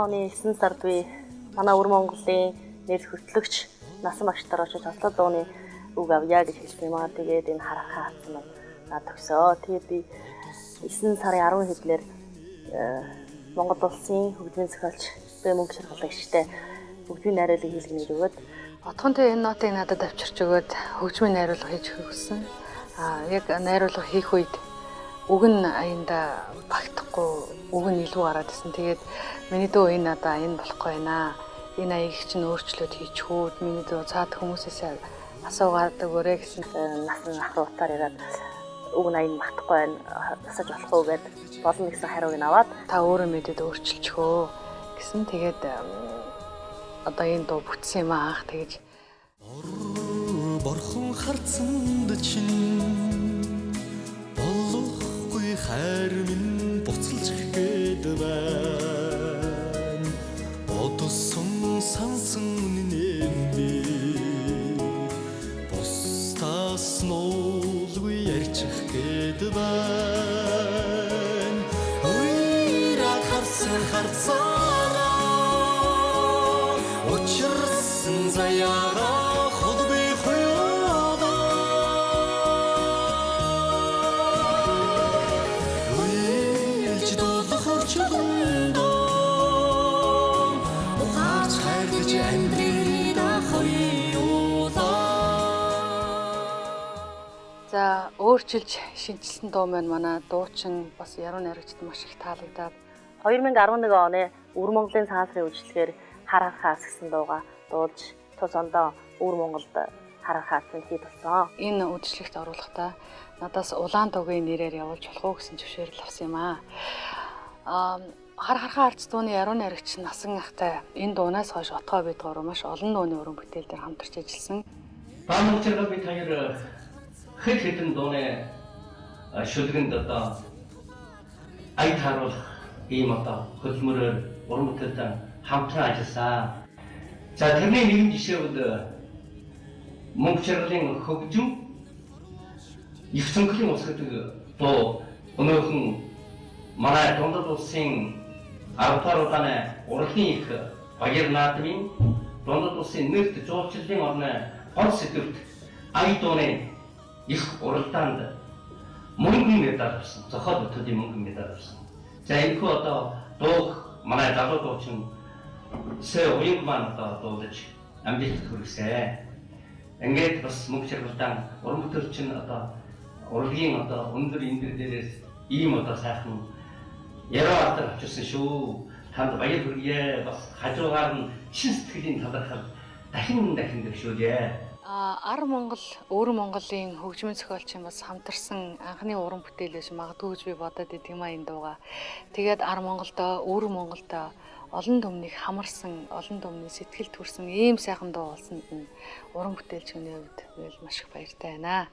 оны 9 сард би манай Өвөр Монголын нэр хөтлөгч Насан багштай очиж Осло дууны үг авъя гэж хэлсэн юм аа. Тэгээд энэ харахаа хатсан маань над төгсөө. Тэгээд би 9 сарын 10 хэднэр Монгол улсын хөгжмийн зохиолч бэ мөнгө шаргалагчтай хөгжмийн найруулга хийлгэнэ гэж өгөөд отгонтой энэ нотыг надад авчирч өгөөд хөгжмийн найруулга хийж өгсөн. Яг найруулга хийх үед үг нь аянда багтахгүй үг нь илүү гараад ирсэн. Тэгээд миний дөө энэ надаа энэ болохгүй байна. Энэ аяыг чинь өөрчлөлт хийчихүүд миний дөө цаад хүмүүсээс асуугаад өгөөрэй гэсэн насан ах утаар яриад үг нь аяг багтахгүй байна. Тасаж болох уу гэд болно гэсэн хариуг нь аваад та өөрөө мэдээд өөрчилчихөө гэсэн. Тэгээд одоо энэ дуу бүтсэн юм аах. тэгэж борхон харцанд чинь болохгүй хайр минь буцалж гээд байна. Одсон сансан нэмби бусдаас нуулгүй ярьчих гээд байна. Уйраа харсан харцаараа учирсан заяага холбой хуйгаа уйлж дуулах орчгондоо ухаарч хайрлаж амьдрийда хоёулаа. За өөрчилж шинжилсэн дуу маань манай дуучин бас яруу найрагчд маш их таалагдаад 2011 оны Өвөр Монголын цаасрын үйлчлэгээр харах хаас гэсэн дууга дуулж тус ондоо Өвөр Монголд харах хаасан хий болсон. Энэ үйлчлэгт оруулахдаа надаас улаан дуугийн нэрээр явуулж болох уу гэсэн зөвшөөрөл авсан юм аа. Харахаа арц дууны яруу найрагч Насан ахтай энэ дуунаас хойш отгоо бидгаар маш олон дууны уран бүтээл дээр хамтарч ажилласан. Баамчраа бид хоёр хэд хэдэн дууны шүлгэнд одоо ая харуулах ийм одоо хөдөлмөрөөр уран бүтээлтэй хамтран ажилласан. За тэрний нэгэн жишээ бол Монгол чаргалын хөгжим их цонхлын ус гэдэг дуу өнөөдөр манай дундад улсын 10 дугаар удааны урлагийн их баяр наадмын дундад улсын нэрт жуулчлалын орны гол сэдвт ая дууны их уралдаанд мөнгөн медаль авсан. Зохиол бүтээлийн мөнгөн медаль авсан. За энэ хөө одоо дууг манай залуу дуучин сая уянг маань одоо дуулаж амжилт хүргэсэн. Ингээд бас мөнгө чаргалтай уран бүтээлчин одоо урлагийн одоо өндөр эндэр дээрээс ийм одоо сайхан яруу алдар авчирсан шүү. Танд баяр хүргэе. Бас хажуугаар нь шин сэтгэлийн талархал дахин дэвшүүлье. Ар Монгол, Өвөр Монголын хөгжмийн зохиолчин бас хамтарсан анхны уран бүтээлээс магадгүй гэж би бодоод идэв юм энэ дууга. Тэгээд Ар Монголдоо, Өвөр Монголдоо олон түмнийг хамарсан, олон түмний сэтгэл төрсэн ийм сайхан дуу болсонд нь уран бүтээлчний хувьд маш их баяртай байна.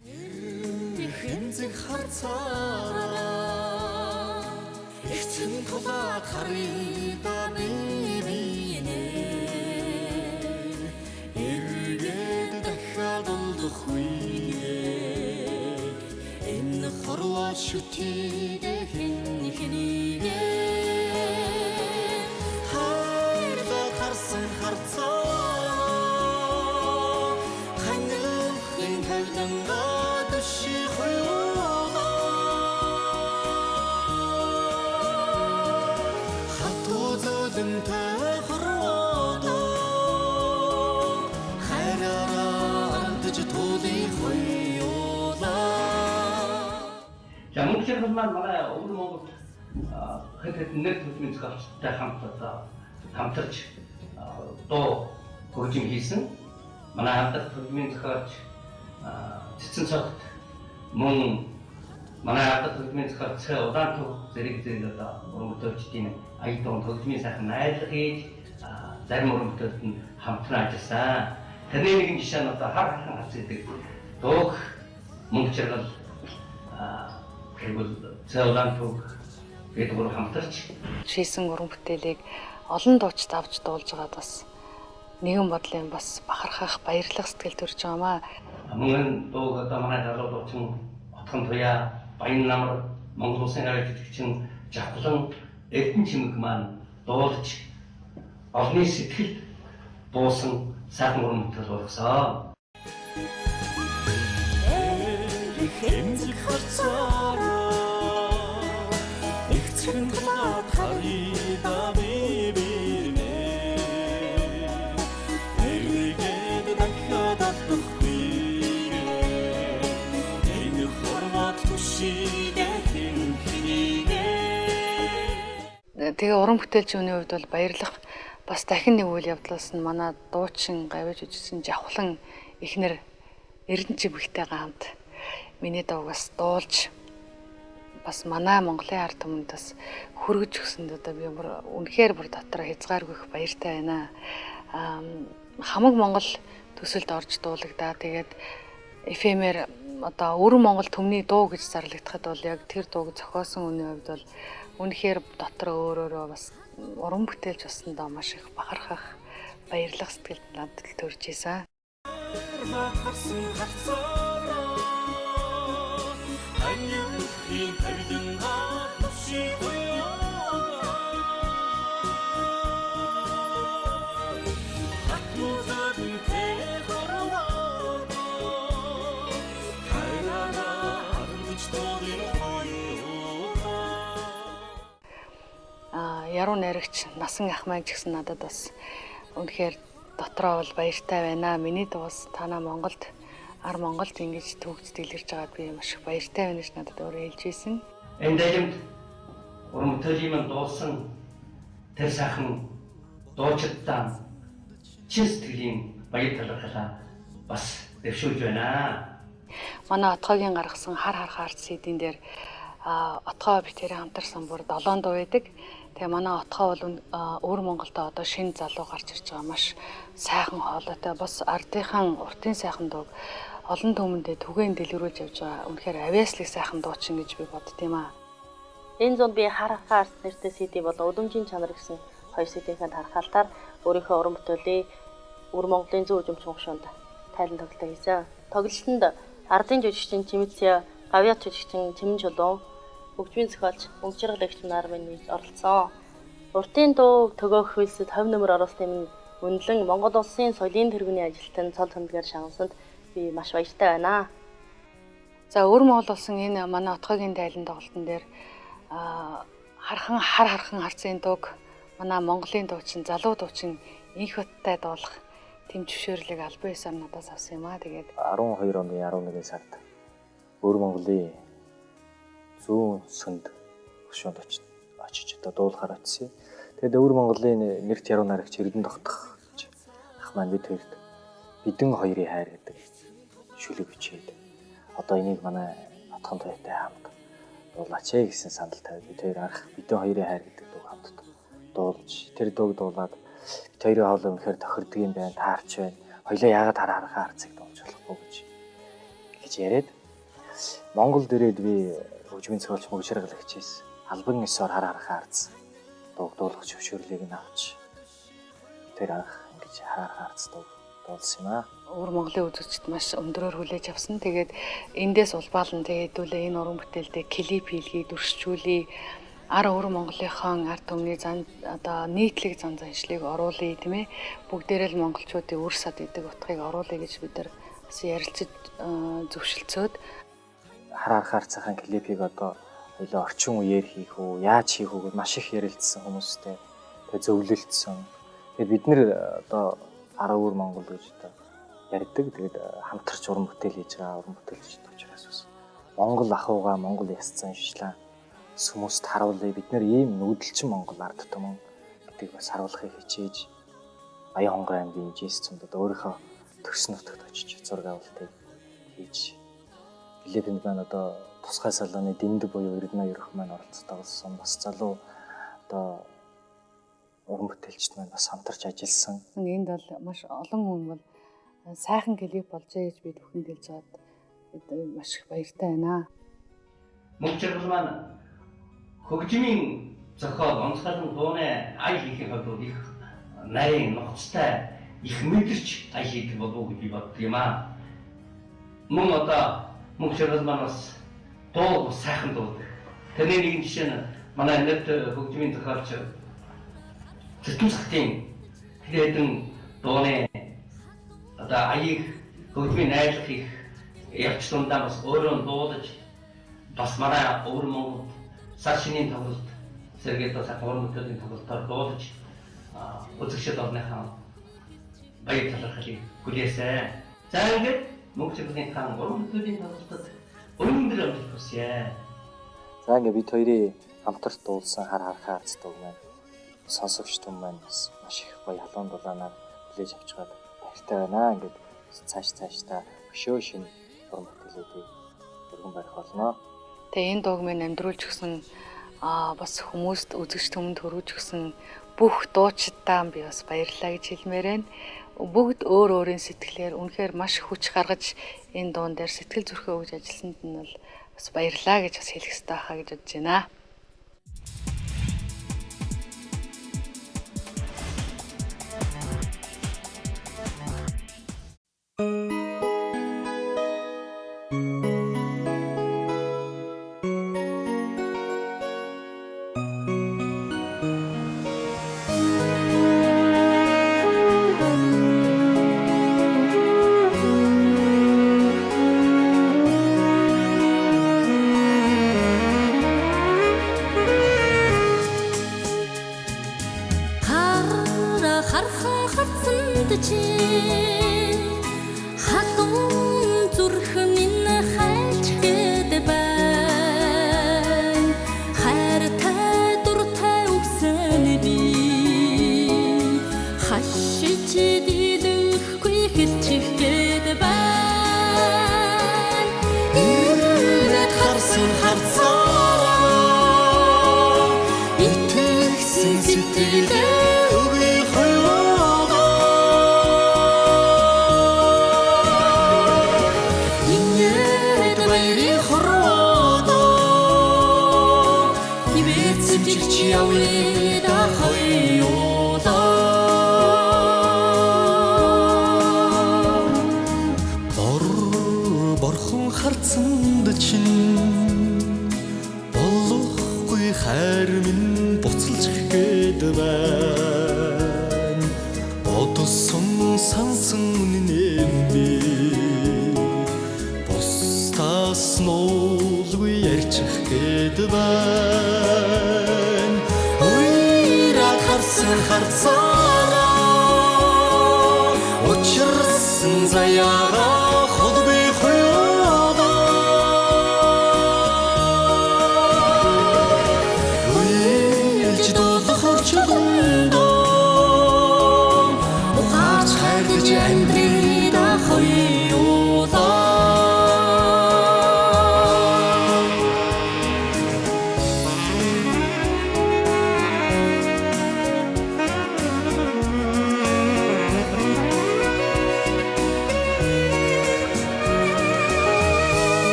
Хэмзэг харцаараа эцэн тулаад харъя бивинэ эргээд дахиад олдох үе энэ хорвоо шүтгийг хэнийгээ хайрлаа харсан харцаа ханилахын тавдангаа дэши хуйлаа хатуу зөөлөнтэй хорвоо хайраараа ардж туулын хуйлаа. За мөнгөчл маань манай өвөр Монгол хэд нэр төсмийн зохиолчтой хамтарч дуу хөгжим хийсэн. Манай хамтрах төсмийн зохиолч Цэцэн цогт мөн манай хамтрах төсмийн зохиолч Удаантүг зэрэг одоо уран бүтээлчдийн ая дуун хөгжмийн сайхан найдлага хийж зарим уран бүтээлд нь хамтран ажилласан. Тэрний нэгэн жишээ нь одоо хар хархан хац гэдэг дууг мөнгөчл тэгвэл Удаантүг гэдэг гурав хамтарч Шийсэн уран бүтээлийг олон дуучид авч дуулж байгаад бас нэгэн бодлын бас бахархах баярлах сэтгэл төрж байгаамаа. Мөн дууг одоо манай залуу дуучин Отхон Туяа, Баян намар, Монгол Улсын гараа жүжигчин Жавхлан Эрдэнэ чимэг маань дуулж олонний сэтгэлд буусан сайхан уран бүтээл болгосон. Хэмжих харцаараа нэгцхэн талаад харьда бибинэ эргээд дахиад авахгүй энэ хорвоо түшигээ хэнийгээ. Тэгээ уран бүтээлчийн хувьд бол баярлах бас дахин нэг үйл явдлаас нь манай дуучин гавьж үжсэн Жавхлан эхнэр Эрдэнэ чимэгтэйгээ хамт миний дуугаас дуулж бас манай Монголын ард түмэнд бас хүргэж өгсөнд одоо би үнэхээр бүр дотроо хязгааргүй их баяртай байна. Хамаг Монгол төсөлд орж дуулагдаа. Тэгээд FM-ээр одоо Өрн Монгол төмний дуу гэж зарлагдахад бол яг тэр дууг зохиосон хүний хувьд бол үнэхээр дотроо өөрөөрөө бас уран бүтээлч болсондоо маш их бахархах баярлах сэтгэл надад төрж ийсэн. Харсан харцаараа ханилахын тавдангаа дэши хуйлаа хатуу зөөлөнтэй хорвоо хайраараа ардж туулын хуйлаа. Яруу найрагч Насан ах маань ч гэсэн надад бас үнэхээр дотроо бол баяртай байна. Миний дуус танаа Монголд Монголд ингэж төгс дэлгэрж байгаад би маш их баяртай байна гэж надад өөрөө хэлж ийсэн. Энэ дайгамд уран бүтээлийн маань дуулсан тэр сайхан дуучидаа чин сэтгэлийн баяр талархлаа бас дэвшүүлж байна. Манай отгоогийн гаргасан хар харахаар CD-н дээр отгоо битэрэ хамтарсан бүр 7 дуу байдаг. Тэгээ манай отгоо бол Өвөр Монголдо одоо шинэ залуу гарч ирж байгаа маш сайхан хоолойтой бас ардынхан уртын сайхан дууг олон түмэндээ түгээн дэлгэрүүлж явж байгаа. Үнэхээр авиаслыг сайхан дуучин гэж би боддtiin аа. Энэ зунд би харахаар нэртэй CD болон өдөржийн чанар гэсэн хоёр CD-ийн харахаалтаар өөрийнхөө уран бүтээлээ Өвөр Монголын зөв хөгжимчин гушуунд тайлан тоглолт хийсэн. Тоглолтод ардын жүжигчин Чимэцээ, гавьяат жүжигчин Чимэн Чулуун, хөгжмийн зохиолч Мөнгөчргэл нар минь оролцсон. Уртын дуу төгөөх хөлсөд 50 нөмөр оролцсон юм үнэлэн Монгол улсын соёлын тэргүүний ажилтан цол хөндгөр шагнасанд би маш баяртай байна. За Өвөр Монгол улсын энэ манай отгоогийн тайлан тоглолтын дээр хар хархан харцын дууг манай Монголын дуучин залуу дуучин инх хоттой дуулах тэм зөвшөөрлийг албан ёсоор надаас авсан юм аа. Тэгээд 12 оны 11 сард Өвөр Монголын зүүн сөнд хөшөөнд очиж одоо дуулахаар очив. Тэгээд Өвөр Монголын нэрт яруу найрагч Эрдэнэ тогтох ах маань бид хоёрт бидэн хоёрын хайр гэдэг шүлэг бичээд одоо энийг манай Отхон Туяатай хамт дуулаач гэсэн санал тавиад бид хоёр анх бидэн хоёрын хайр гэдэг дуу хамт дуулж тэр дууг дуулаад бид хоёрын хоолой үнэхээр тохирдог юм байна, таарч байна. Хоёлаа яагаад харахаа харцыг дуулж болохгүй гэж яриад Монголд ирээд би хөгжмийн зохиолч Мөнгөчргэл хичээсэн. Албан ёсоор харахаа харц дуулах зөвшөөрлийг нь авч тэр анх ингэж харахаа харц дуу дуулсан юм аа. Өвөр Монголын үзэгчд маш өндрөөр хүлээж авсан. Тэгээд эндээс улбаалan тэгээд хэдүүлээ энэ уран бүтээлдээ клип хийлгэе, дүрсчүүлээ. Өвөр Монголынхон ард түмний зан одоо нийтлэг зан заншлыг оруулъя тийм ээ. Бүгдээрээ л монголчуудын үр сад гэдэг утгыг оруулъя гэж бид нар бас ярилцаж зөвшөлдсөөд Харахаар цахан клипийг одоо хоёлоо орчин үеэр хийх үү, яаж хийх үү гэж маш их ярилцсан хүмүүстэй. Тэгээд зөвлөлдсөн. Тэгээд бид нэр одоо Өвөр Монгол гэж одоо ярьдаг. Тэгээд хамтарч уран бүтээл хийж байгаа уран бүтээлчд учраас бас Монгол ахуйгаа, Монгол яс заншлаа хүмүүст харуулъя. Бид нэр ийм нүүдэлчин Монгол ард түмэн гэдгийг бас харуулахыг хичээж Баян-Хонгор аймгийн Жис цомд одоо өөрийнхөө төрсөн нутагт очиж зураг авалтыг хийж Билэдэнд маань одоо тусгай салааны дэнд буюу Эрдэнэ ерөх маань оролцож тоглосон. Бас залуу одоо уран бүтээлчд маань бас хамтарч ажилласан. Энд бол маш олон хүн бол сайхан клип болжээ гэж бид бүхэнд хэлж байгаад бид маш их баяртай байна. Мөнх жаргал маань хөгжмийн зохиол, онцгойлон дууны ая хийхин хувьд их нарийн нухацтай их мэдэрч ая хийдэг болов уу гэж би боддог юм аа. Мөн одоо мөнх жаргал маань бас дуу сайхан дуудаг. Тэрний нэгэн жишээ нь манай нэт хөгжмийн зохиолч Цэцмсхтийн хэдэн дууны одоо аяыг хөгжмийн найрлах их явц тундаа бас өөрөө дуулаж бас манай Өвөр Монгол сар шинийн тоглолт сэргээд бас уран бүтээлийн тоглолтоор дуулаж үзэгчд орныхаа баяр талархлыг хүлээсэн. За ингээд мөнх жаргалын хаан уран бүтээлийн тоглолтод өндөр амжилт хүсье. За ингээд бид хоёрын хамтарч дуулсан харахаар дуу маань сонсогч түн маань бас маш их гоё халуун дулаанаар хүлээж авч байгаа баяртай байна. Ингээд цааш та өшөө шин уран бүтээлүүдийг өргөн барих болно. Тэгээ энэ дууг минь амьдруулж өгсөн бас хүмүүст үзэгч түмэнд хүргэж өгсөн бүх дуучидаа би бас баярлалаа гэж хэлмээр байна. Бүгд өөр өөрийн сэтгэлээр үнэхээр маш хүч гаргаж энэ дуун дээр сэтгэл зүрхээ өгж ажилласанд нь бол бас баярлалаа гэж бас хэлэх хэрэгтэй байхаа гэж бодож байна.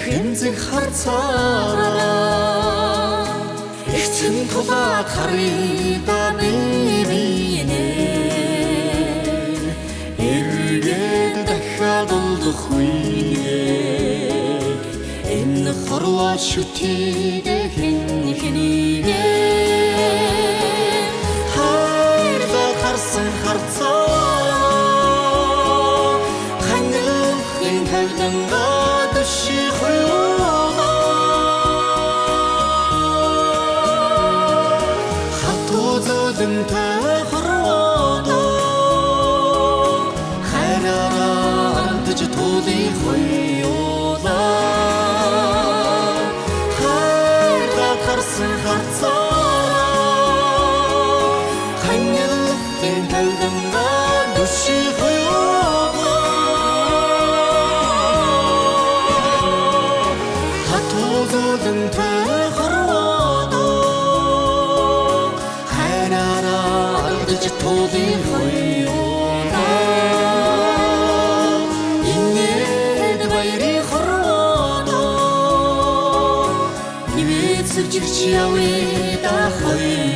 хэмзэг харцаараа эцэн тулаад харыда бивинэ эргээд дахиад олдох үе энэ хорлоо шүтийг хэнийгээ хайрлаа харсан харцаа ханилахын тавдангаа дэши хуйла хатуу зөдөнтэй хорвоо хайраараа ардж туули хуйла хайрлаа харсан харцаа ханилахын тавдангаа дэши зөдөнтэй хорвоо хайраараа ардж туули хуйла инээд баяри хорвоо ивэцэг жигч явъя да хуй